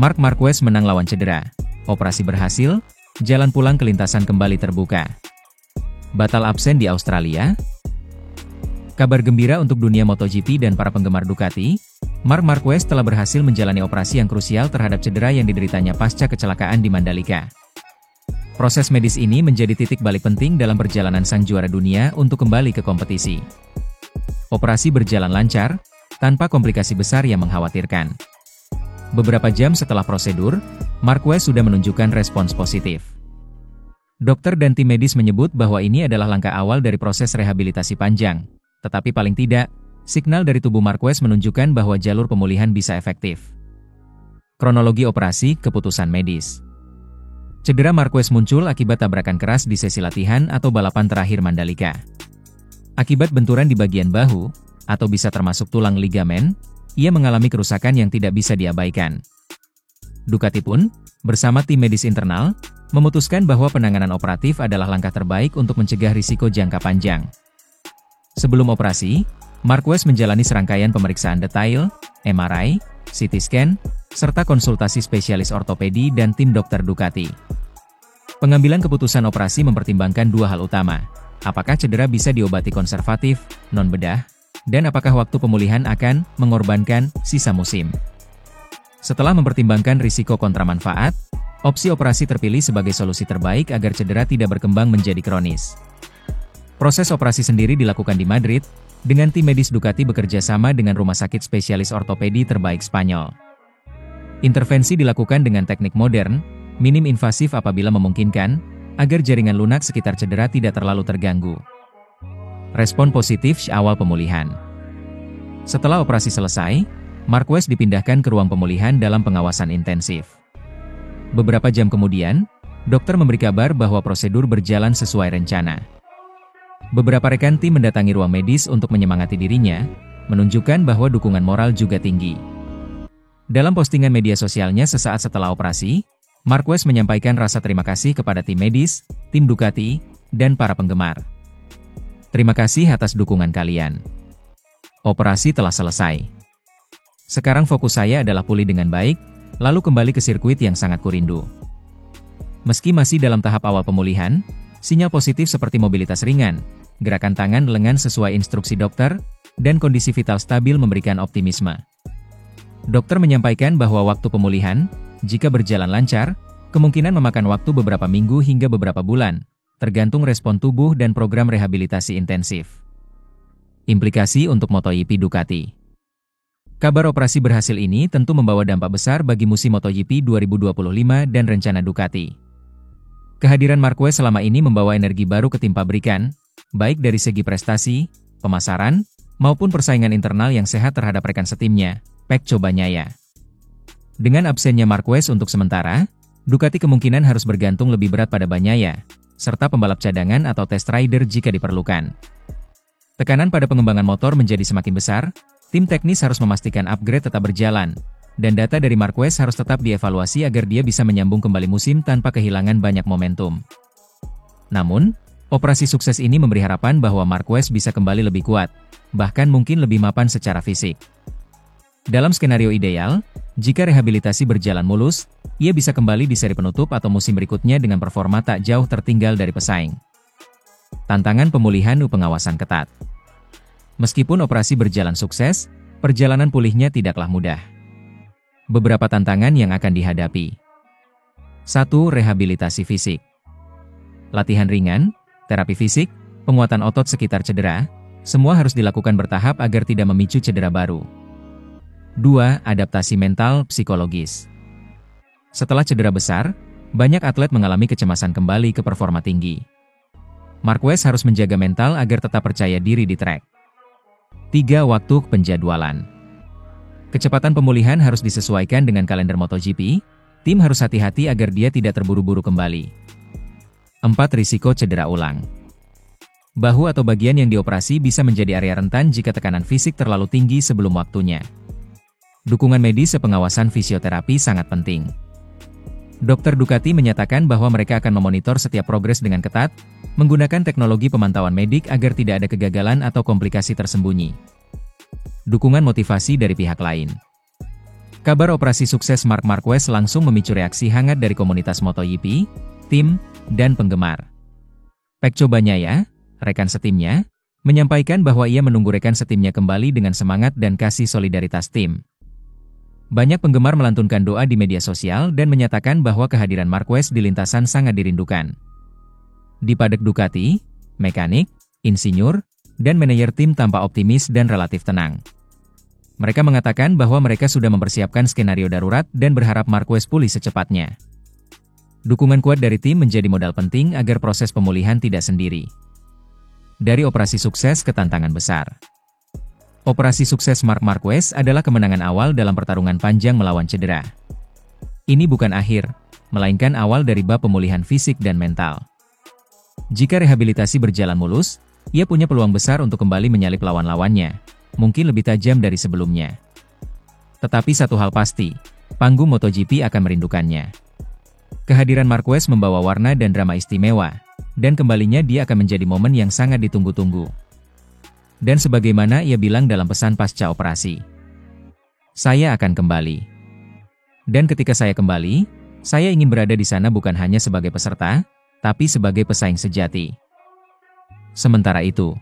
Marc Marquez menang lawan cedera. Operasi berhasil, jalan pulang ke lintasan kembali terbuka. Batal absen di Australia? Kabar gembira untuk dunia MotoGP dan para penggemar Ducati, Marc Marquez telah berhasil menjalani operasi yang krusial terhadap cedera yang dideritanya pasca kecelakaan di Mandalika. Proses medis ini menjadi titik balik penting dalam perjalanan sang juara dunia untuk kembali ke kompetisi. Operasi berjalan lancar, tanpa komplikasi besar yang mengkhawatirkan. Beberapa jam setelah prosedur, Marquez sudah menunjukkan respons positif. Dokter dan tim medis menyebut bahwa ini adalah langkah awal dari proses rehabilitasi panjang, tetapi paling tidak, signal dari tubuh Marquez menunjukkan bahwa jalur pemulihan bisa efektif. Kronologi operasi, keputusan medis. Cedera Marquez muncul akibat tabrakan keras di sesi latihan atau balapan terakhir Mandalika. Akibat benturan di bagian bahu, atau bisa termasuk tulang ligamen, ia mengalami kerusakan yang tidak bisa diabaikan. Ducati pun, bersama tim medis internal, memutuskan bahwa penanganan operatif adalah langkah terbaik untuk mencegah risiko jangka panjang. Sebelum operasi, Marquez menjalani serangkaian pemeriksaan detail, MRI, CT scan, serta konsultasi spesialis ortopedi dan tim dokter Ducati. Pengambilan keputusan operasi mempertimbangkan dua hal utama. Apakah cedera bisa diobati konservatif, non-bedah, dan apakah waktu pemulihan akan mengorbankan sisa musim. Setelah mempertimbangkan risiko kontra manfaat, opsi operasi terpilih sebagai solusi terbaik agar cedera tidak berkembang menjadi kronis. Proses operasi sendiri dilakukan di Madrid, dengan tim medis Ducati bekerja sama dengan rumah sakit spesialis ortopedi terbaik Spanyol. Intervensi dilakukan dengan teknik modern, minim invasif apabila memungkinkan, agar jaringan lunak sekitar cedera tidak terlalu terganggu. Respon positif awal pemulihan. Setelah operasi selesai, Marquez dipindahkan ke ruang pemulihan dalam pengawasan intensif. Beberapa jam kemudian, dokter memberi kabar bahwa prosedur berjalan sesuai rencana. Beberapa rekan tim mendatangi ruang medis untuk menyemangati dirinya, menunjukkan bahwa dukungan moral juga tinggi. Dalam postingan media sosialnya sesaat setelah operasi, Marquez menyampaikan rasa terima kasih kepada tim medis, tim Ducati, dan para penggemar. Terima kasih atas dukungan kalian. Operasi telah selesai. Sekarang fokus saya adalah pulih dengan baik, lalu kembali ke sirkuit yang sangat kurindu. Meski masih dalam tahap awal pemulihan, sinyal positif seperti mobilitas ringan, gerakan tangan lengan sesuai instruksi dokter, dan kondisi vital stabil memberikan optimisme. Dokter menyampaikan bahwa waktu pemulihan, jika berjalan lancar, kemungkinan memakan waktu beberapa minggu hingga beberapa bulan, tergantung respon tubuh dan program rehabilitasi intensif. Implikasi untuk MotoGP Ducati. Kabar operasi berhasil ini tentu membawa dampak besar bagi musim MotoGP 2025 dan rencana Ducati. Kehadiran Marquez selama ini membawa energi baru ke tim pabrikan, baik dari segi prestasi, pemasaran, maupun persaingan internal yang sehat terhadap rekan setimnya, Pecco Bagnaia. Dengan absennya Marquez untuk sementara, Ducati kemungkinan harus bergantung lebih berat pada Bagnaia, serta pembalap cadangan atau test rider jika diperlukan. Tekanan pada pengembangan motor menjadi semakin besar, tim teknis harus memastikan upgrade tetap berjalan, dan data dari Marquez harus tetap dievaluasi agar dia bisa menyambung kembali musim tanpa kehilangan banyak momentum. Namun, operasi sukses ini memberi harapan bahwa Marquez bisa kembali lebih kuat, bahkan mungkin lebih mapan secara fisik. Dalam skenario ideal, jika rehabilitasi berjalan mulus, ia bisa kembali di seri penutup atau musim berikutnya dengan performa tak jauh tertinggal dari pesaing. Tantangan pemulihan pengawasan ketat. Meskipun operasi berjalan sukses, perjalanan pulihnya tidaklah mudah. Beberapa tantangan yang akan dihadapi. 1. Rehabilitasi fisik. Latihan ringan, terapi fisik, penguatan otot sekitar cedera, semua harus dilakukan bertahap agar tidak memicu cedera baru. 2. Adaptasi mental psikologis. Setelah cedera besar, banyak atlet mengalami kecemasan kembali ke performa tinggi. Marquez harus menjaga mental agar tetap percaya diri di trek. 3. Waktu penjadwalan. Kecepatan pemulihan harus disesuaikan dengan kalender MotoGP, tim harus hati-hati agar dia tidak terburu-buru kembali. 4. Risiko cedera ulang. Bahu atau bagian yang dioperasi bisa menjadi area rentan jika tekanan fisik terlalu tinggi sebelum waktunya. Dukungan medis sepengawasan fisioterapi sangat penting. Dokter Ducati menyatakan bahwa mereka akan memonitor setiap progres dengan ketat, menggunakan teknologi pemantauan medik agar tidak ada kegagalan atau komplikasi tersembunyi. Dukungan motivasi dari pihak lain. Kabar operasi sukses Marc Marquez langsung memicu reaksi hangat dari komunitas MotoGP, tim, dan penggemar. Pecco Bagnaia, rekan setimnya, menyampaikan bahwa ia menunggu rekan setimnya kembali dengan semangat dan kasih solidaritas tim. Banyak penggemar melantunkan doa di media sosial dan menyatakan bahwa kehadiran Marquez di lintasan sangat dirindukan. Di paddock Ducati, mekanik, insinyur, dan manajer tim tampak optimis dan relatif tenang. Mereka mengatakan bahwa mereka sudah mempersiapkan skenario darurat dan berharap Marquez pulih secepatnya. Dukungan kuat dari tim menjadi modal penting agar proses pemulihan tidak sendiri. Dari operasi sukses ke tantangan besar. Operasi sukses Marc Marquez adalah kemenangan awal dalam pertarungan panjang melawan cedera. Ini bukan akhir, melainkan awal dari bab pemulihan fisik dan mental. Jika rehabilitasi berjalan mulus, ia punya peluang besar untuk kembali menyalip lawan-lawannya, mungkin lebih tajam dari sebelumnya. Tetapi satu hal pasti, panggung MotoGP akan merindukannya. Kehadiran Marquez membawa warna dan drama istimewa, dan kembalinya dia akan menjadi momen yang sangat ditunggu-tunggu. Dan sebagaimana ia bilang dalam pesan pasca operasi, "Saya akan kembali. Dan ketika saya kembali, saya ingin berada di sana bukan hanya sebagai peserta, tapi sebagai pesaing sejati." Sementara itu,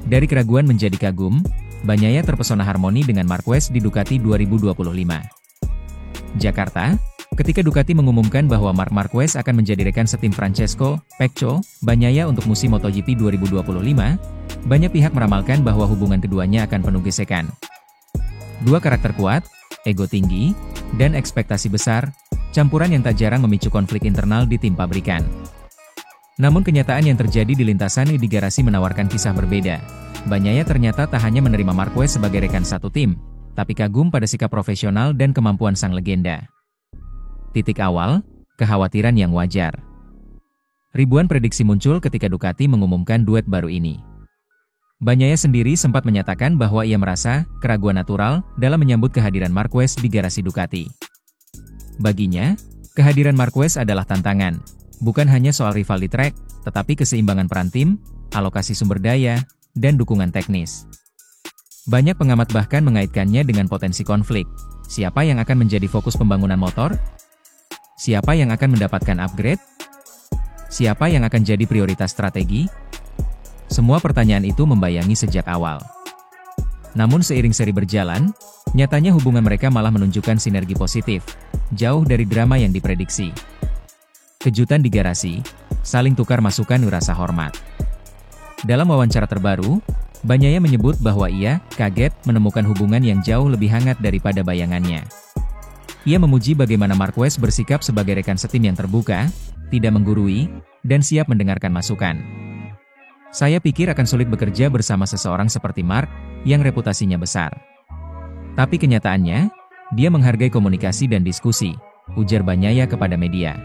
dari keraguan menjadi kagum, Bagnaia terpesona harmoni dengan Marquez di Ducati 2025. Jakarta, ketika Ducati mengumumkan bahwa Marc Marquez akan menjadi rekan setim Francesco "Pecco" Bagnaia untuk musim MotoGP 2025, banyak pihak meramalkan bahwa hubungan keduanya akan penuh gesekan. Dua karakter kuat, ego tinggi, dan ekspektasi besar, campuran yang tak jarang memicu konflik internal di tim pabrikan. Namun kenyataan yang terjadi di lintasan di garasi menawarkan kisah berbeda. Bagnaia ternyata tak hanya menerima Marquez sebagai rekan satu tim, tapi kagum pada sikap profesional dan kemampuan sang legenda. Titik awal, kekhawatiran yang wajar. Ribuan prediksi muncul ketika Ducati mengumumkan duet baru ini. Bagnaia sendiri sempat menyatakan bahwa ia merasa keraguan natural dalam menyambut kehadiran Marquez di garasi Ducati. Baginya, kehadiran Marquez adalah tantangan, bukan hanya soal rival di trek, tetapi keseimbangan peran tim, alokasi sumber daya, dan dukungan teknis. Banyak pengamat bahkan mengaitkannya dengan potensi konflik. Siapa yang akan menjadi fokus pembangunan motor? Siapa yang akan mendapatkan upgrade? Siapa yang akan jadi prioritas strategi? Semua pertanyaan itu membayangi sejak awal. Namun seiring seri berjalan, nyatanya hubungan mereka malah menunjukkan sinergi positif, jauh dari drama yang diprediksi. Kejutan di garasi, saling tukar masukan rasa hormat. Dalam wawancara terbaru, Bagnaia menyebut bahwa ia kaget menemukan hubungan yang jauh lebih hangat daripada bayangannya. Ia memuji bagaimana Marquez bersikap sebagai rekan setim yang terbuka, tidak menggurui, dan siap mendengarkan masukan. "Saya pikir akan sulit bekerja bersama seseorang seperti Marc, yang reputasinya besar. Tapi kenyataannya, dia menghargai komunikasi dan diskusi," ujar Bagnaia kepada media.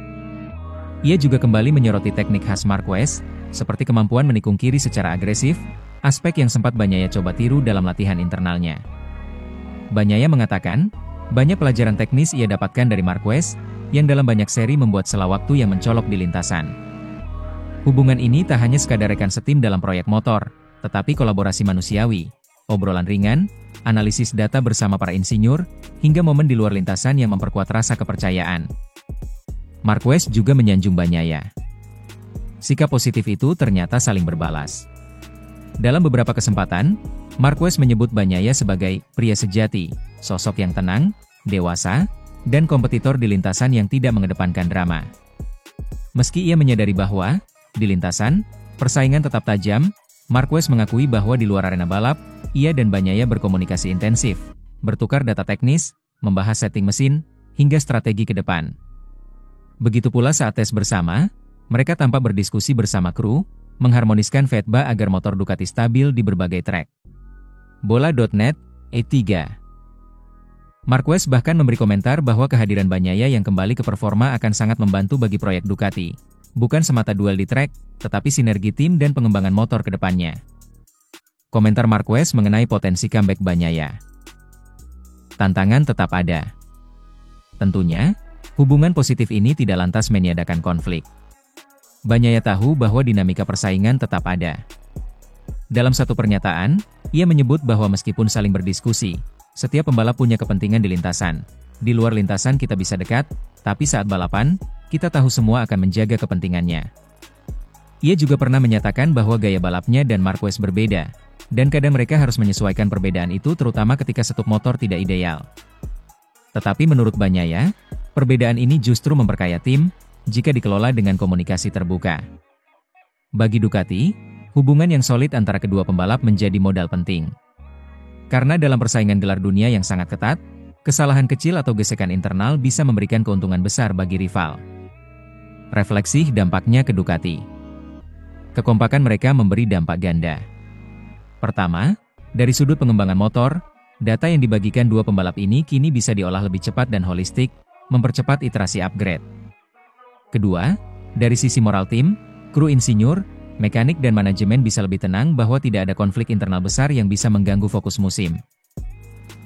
Ia juga kembali menyoroti teknik khas Marquez, seperti kemampuan menikung kiri secara agresif, aspek yang sempat Bagnaia coba tiru dalam latihan internalnya. Bagnaia mengatakan, banyak pelajaran teknis ia dapatkan dari Marquez, yang dalam banyak seri membuat sela waktu yang mencolok di lintasan. Hubungan ini tak hanya sekadar rekan setim dalam proyek motor, tetapi kolaborasi manusiawi, obrolan ringan, analisis data bersama para insinyur, hingga momen di luar lintasan yang memperkuat rasa kepercayaan. Marquez juga menyanjung Bagnaia. Sikap positif itu ternyata saling berbalas. Dalam beberapa kesempatan, Marquez menyebut Bagnaia sebagai pria sejati, sosok yang tenang, dewasa, dan kompetitor di lintasan yang tidak mengedepankan drama. Meski ia menyadari bahwa, di lintasan, persaingan tetap tajam, Marquez mengakui bahwa di luar arena balap, ia dan Bagnaia berkomunikasi intensif, bertukar data teknis, membahas setting mesin, hingga strategi ke depan. Begitu pula saat tes bersama, mereka tampak berdiskusi bersama kru, mengharmoniskan feedback agar motor Ducati stabil di berbagai trek. Bola.net, E3. Marquez bahkan memberi komentar bahwa kehadiran Bagnaia yang kembali ke performa akan sangat membantu bagi proyek Ducati. Bukan semata duel di trek, tetapi sinergi tim dan pengembangan motor ke depannya. Komentar Marquez mengenai potensi comeback Bagnaia. Tantangan tetap ada. Tentunya, hubungan positif ini tidak lantas meniadakan konflik. Bagnaia tahu bahwa dinamika persaingan tetap ada. Dalam satu pernyataan, ia menyebut bahwa meskipun saling berdiskusi, setiap pembalap punya kepentingan di lintasan. Di luar lintasan kita bisa dekat, tapi saat balapan, kita tahu semua akan menjaga kepentingannya. Ia juga pernah menyatakan bahwa gaya balapnya dan Marquez berbeda, dan kadang mereka harus menyesuaikan perbedaan itu terutama ketika setup motor tidak ideal. Tetapi menurut Bagnaia, perbedaan ini justru memperkaya tim, jika dikelola dengan komunikasi terbuka. Bagi Ducati, hubungan yang solid antara kedua pembalap menjadi modal penting. Karena dalam persaingan gelar dunia yang sangat ketat, kesalahan kecil atau gesekan internal bisa memberikan keuntungan besar bagi rival. Refleksi dampaknya ke Ducati. Kekompakan mereka memberi dampak ganda. Pertama, dari sudut pengembangan motor, data yang dibagikan dua pembalap ini kini bisa diolah lebih cepat dan holistik, mempercepat iterasi upgrade. Kedua, dari sisi moral tim, kru insinyur, mekanik dan manajemen bisa lebih tenang bahwa tidak ada konflik internal besar yang bisa mengganggu fokus musim.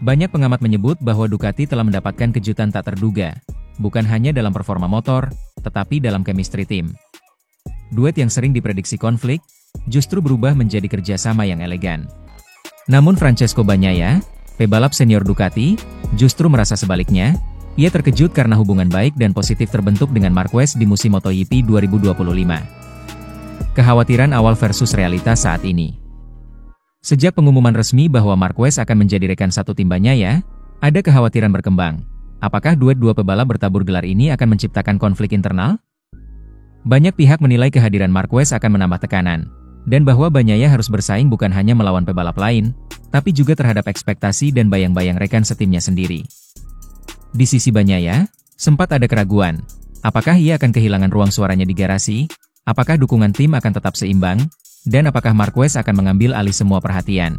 Banyak pengamat menyebut bahwa Ducati telah mendapatkan kejutan tak terduga, bukan hanya dalam performa motor, tetapi dalam chemistry tim. Duet yang sering diprediksi konflik, justru berubah menjadi kerjasama yang elegan. Namun Francesco Bagnaia, pebalap senior Ducati, justru merasa sebaliknya. Ia terkejut karena hubungan baik dan positif terbentuk dengan Marquez di musim MotoGP 2025. Kekhawatiran awal versus realitas saat ini. Sejak pengumuman resmi bahwa Marquez akan menjadi rekan satu tim Bagnaia, ada kekhawatiran berkembang. Apakah duet dua pebalap bertabur gelar ini akan menciptakan konflik internal? Banyak pihak menilai kehadiran Marquez akan menambah tekanan, dan bahwa Bagnaia harus bersaing bukan hanya melawan pebalap lain, tapi juga terhadap ekspektasi dan bayang-bayang rekan setimnya sendiri. Di sisi Bagnaia, sempat ada keraguan. Apakah ia akan kehilangan ruang suaranya di garasi? Apakah dukungan tim akan tetap seimbang? Dan apakah Marquez akan mengambil alih semua perhatian?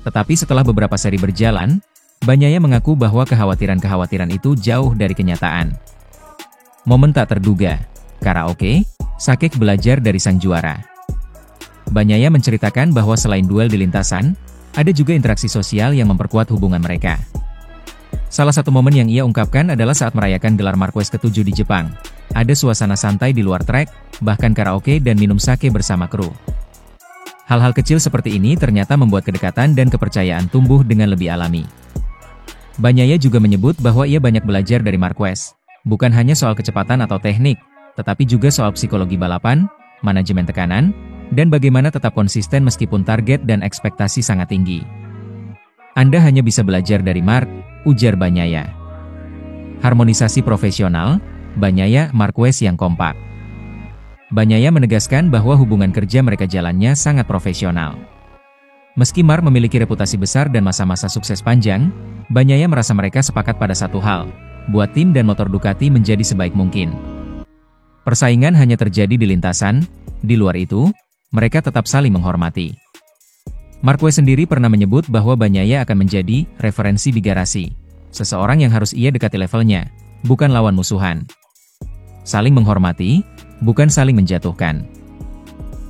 Tetapi setelah beberapa seri berjalan, Bagnaia mengaku bahwa kekhawatiran-kekhawatiran itu jauh dari kenyataan. Momen tak terduga. Karaoke, Sakek belajar dari sang juara. Bagnaia menceritakan bahwa selain duel di lintasan, ada juga interaksi sosial yang memperkuat hubungan mereka. Salah satu momen yang ia ungkapkan adalah saat merayakan gelar Marquez ke-7 di Jepang. Ada suasana santai di luar trek, bahkan karaoke dan minum sake bersama kru. Hal-hal kecil seperti ini ternyata membuat kedekatan dan kepercayaan tumbuh dengan lebih alami. Bagnaia juga menyebut bahwa ia banyak belajar dari Marquez, bukan hanya soal kecepatan atau teknik, tetapi juga soal psikologi balapan, manajemen tekanan, dan bagaimana tetap konsisten meskipun target dan ekspektasi sangat tinggi. Anda hanya bisa belajar dari Mark, ujar Bagnaia. Harmonisasi profesional, Bagnaia, Marquez yang kompak. Bagnaia menegaskan bahwa hubungan kerja mereka jalannya sangat profesional. Meski Mark memiliki reputasi besar dan masa-masa sukses panjang, Bagnaia merasa mereka sepakat pada satu hal, buat tim dan motor Ducati menjadi sebaik mungkin. Persaingan hanya terjadi di lintasan, di luar itu, mereka tetap saling menghormati. Marquez sendiri pernah menyebut bahwa Bagnaia akan menjadi referensi di garasi, seseorang yang harus ia dekati levelnya, bukan lawan musuhan. Saling menghormati, bukan saling menjatuhkan.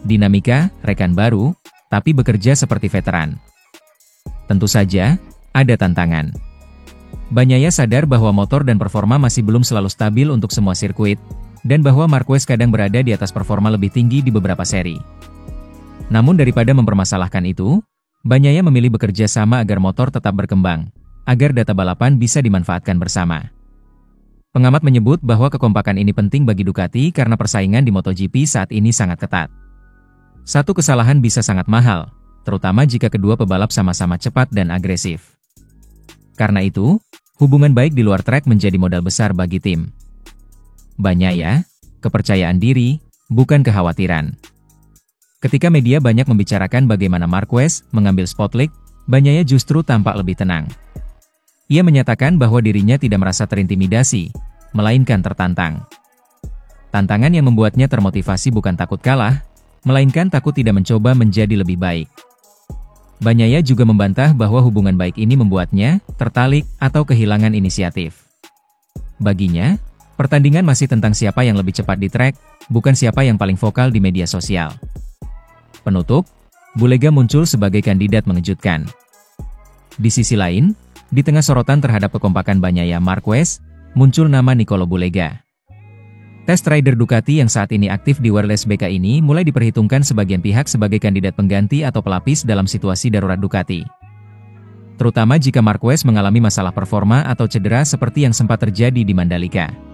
Dinamika, rekan baru, tapi bekerja seperti veteran. Tentu saja, ada tantangan. Bagnaia sadar bahwa motor dan performa masih belum selalu stabil untuk semua sirkuit, dan bahwa Marquez kadang berada di atas performa lebih tinggi di beberapa seri. Namun daripada mempermasalahkan itu, Bagnaia memilih bekerja sama agar motor tetap berkembang, agar data balapan bisa dimanfaatkan bersama. Pengamat menyebut bahwa kekompakan ini penting bagi Ducati karena persaingan di MotoGP saat ini sangat ketat. Satu kesalahan bisa sangat mahal, terutama jika kedua pebalap sama-sama cepat dan agresif. Karena itu, hubungan baik di luar trek menjadi modal besar bagi tim. Bagnaia, kepercayaan diri, bukan kekhawatiran. Ketika media banyak membicarakan bagaimana Marquez mengambil spotlight, Bagnaia justru tampak lebih tenang. Ia menyatakan bahwa dirinya tidak merasa terintimidasi, melainkan tertantang. Tantangan yang membuatnya termotivasi bukan takut kalah, melainkan takut tidak mencoba menjadi lebih baik. Bagnaia juga membantah bahwa hubungan baik ini membuatnya tertalik atau kehilangan inisiatif. Baginya, pertandingan masih tentang siapa yang lebih cepat di trek, bukan siapa yang paling vokal di media sosial. Penutup, Bulega muncul sebagai kandidat mengejutkan. Di sisi lain, di tengah sorotan terhadap kekompakan Bagnaia Marquez, muncul nama Nicolo Bulega. Test rider Ducati yang saat ini aktif di Wireless BK ini mulai diperhitungkan sebagian pihak sebagai kandidat pengganti atau pelapis dalam situasi darurat Ducati. terutama jika Marquez mengalami masalah performa atau cedera seperti yang sempat terjadi di Mandalika.